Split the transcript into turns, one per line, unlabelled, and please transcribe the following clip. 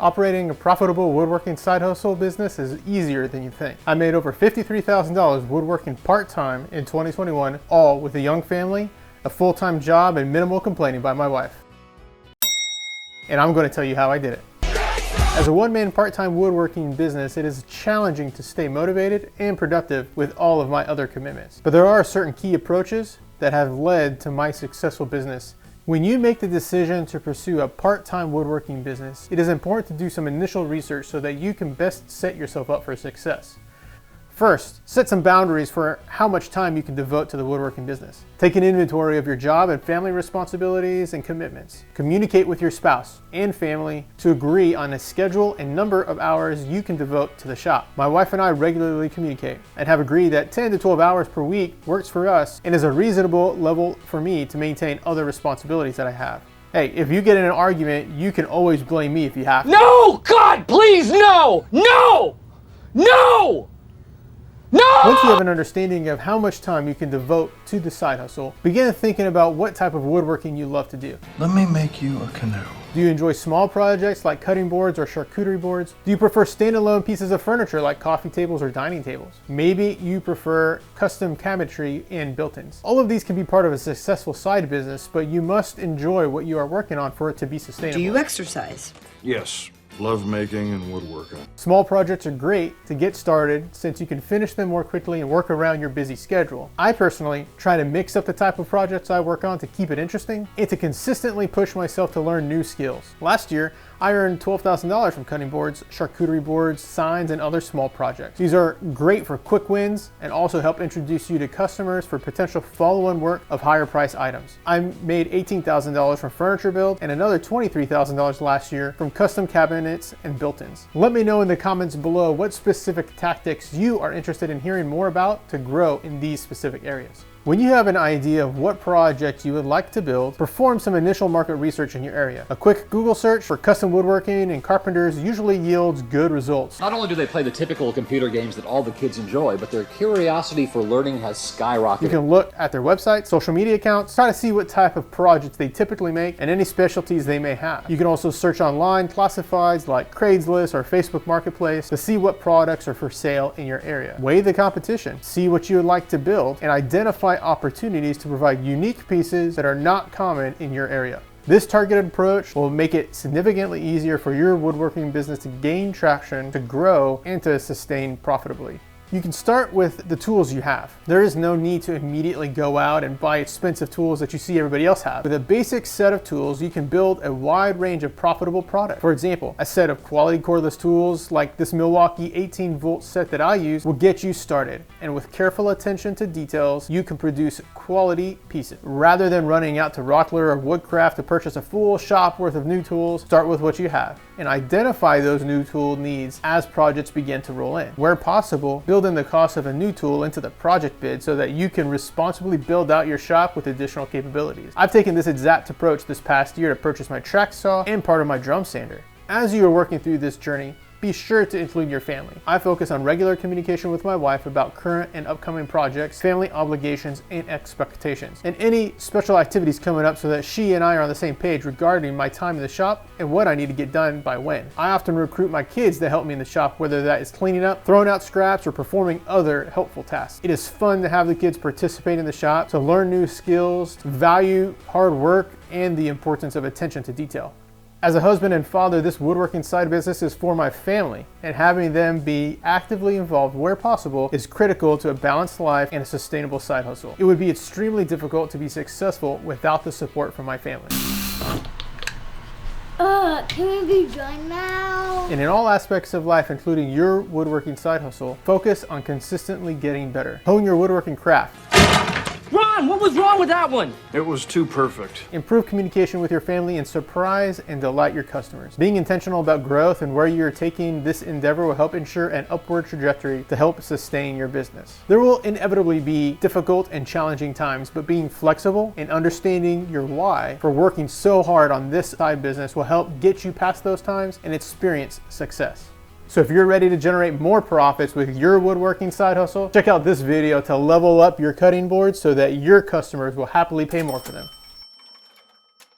Operating a profitable woodworking side hustle business is easier than you think. I made over $53,000 woodworking part-time in 2021, all with a young family, a full-time job, and minimal complaining by my wife. And I'm going to tell you how I did it. As a one-man part-time woodworking business, it is challenging to stay motivated and productive with all of my other commitments. But there are certain key approaches that have led to my successful business. When you make the decision to pursue a part-time woodworking business, it is important to do some initial research so that you can best set yourself up for success. First, set some boundaries for how much time you can devote to the woodworking business. Take an inventory of your job and family responsibilities and commitments. Communicate with your spouse and family to agree on a schedule and number of hours you can devote to the shop. My wife and I regularly communicate and have agreed that 10 to 12 hours per week works for us and is a reasonable level for me to maintain other responsibilities that I have. Hey, if you get in an argument, you can always blame me if you have to.
No! God, please, no! No! No! No!
Once you have an understanding of how much time you can devote to the side hustle, begin thinking about what type of woodworking you love to do.
Let me make you a canoe.
Do you enjoy small projects like cutting boards or charcuterie boards? Do you prefer standalone pieces of furniture like coffee tables or dining tables? Maybe you prefer custom cabinetry and built-ins. All of these can be part of a successful side business, but you must enjoy what you are working on for it to be sustainable.
Do you exercise?
Yes. Love making and woodworking.
Small projects are great to get started since you can finish them more quickly and work around your busy schedule. I personally try to mix up the type of projects I work on to keep it interesting and to consistently push myself to learn new skills. Last year, I earned $12,000 from cutting boards, charcuterie boards, signs, and other small projects. These are great for quick wins and also help introduce you to customers for potential follow-on work of higher price items. I made $18,000 from furniture build and another $23,000 last year from custom cabinets and built-ins. Let me know in the comments below what specific tactics you are interested in hearing more about to grow in these specific areas. When you have an idea of what project you would like to build, perform some initial market research in your area. A quick Google search for custom woodworking and carpenters usually yields good results.
Not only do they play the typical computer games that all the kids enjoy, but their curiosity for learning has skyrocketed.
You can look at their website, social media accounts, try to see what type of projects they typically make and any specialties they may have. You can also search online classifieds like Craigslist or Facebook Marketplace to see what products are for sale in your area. Weigh the competition, see what you would like to build, and identify opportunities to provide unique pieces that are not common in your area. This targeted approach will make it significantly easier for your woodworking business to gain traction, to grow, and to sustain profitably. You can start with the tools you have. There is no need to immediately go out and buy expensive tools that you see everybody else have. With a basic set of tools, you can build a wide range of profitable products. For example, a set of quality cordless tools like this Milwaukee 18-volt set that I use will get you started. And with careful attention to details, you can produce quality pieces. Rather than running out to Rockler or Woodcraft to purchase a full shop worth of new tools, start with what you have and identify those new tool needs as projects begin to roll in. Where possible, build in the cost of a new tool into the project bid so that you can responsibly build out your shop with additional capabilities. I've taken this exact approach this past year to purchase my track saw and part of my drum sander. As you are working through this journey, be sure to include your family. I focus on regular communication with my wife about current and upcoming projects, family obligations, and expectations, and any special activities coming up so that she and I are on the same page regarding my time in the shop and what I need to get done by when. I often recruit my kids to help me in the shop, whether that is cleaning up, throwing out scraps, or performing other helpful tasks. It is fun to have the kids participate in the shop, to learn new skills, to value hard work, and the importance of attention to detail. As a husband and father, this woodworking side business is for my family, and having them be actively involved where possible is critical to a balanced life and a sustainable side hustle. It would be extremely difficult to be successful without the support from my family.
Can we be done now?
And in all aspects of life, including your woodworking side hustle, focus on consistently getting better. Hone your woodworking craft.
Ron, what was wrong with that one?
It was too perfect.
Improve communication with your family and surprise and delight your customers. Being intentional about growth and where you're taking this endeavor will help ensure an upward trajectory to help sustain your business. There will inevitably be difficult and challenging times, but being flexible and understanding your why for working so hard on this side business will help get you past those times and experience success. So if you're ready to generate more profits with your woodworking side hustle, check out this video to level up your cutting boards so that your customers will happily pay more for them.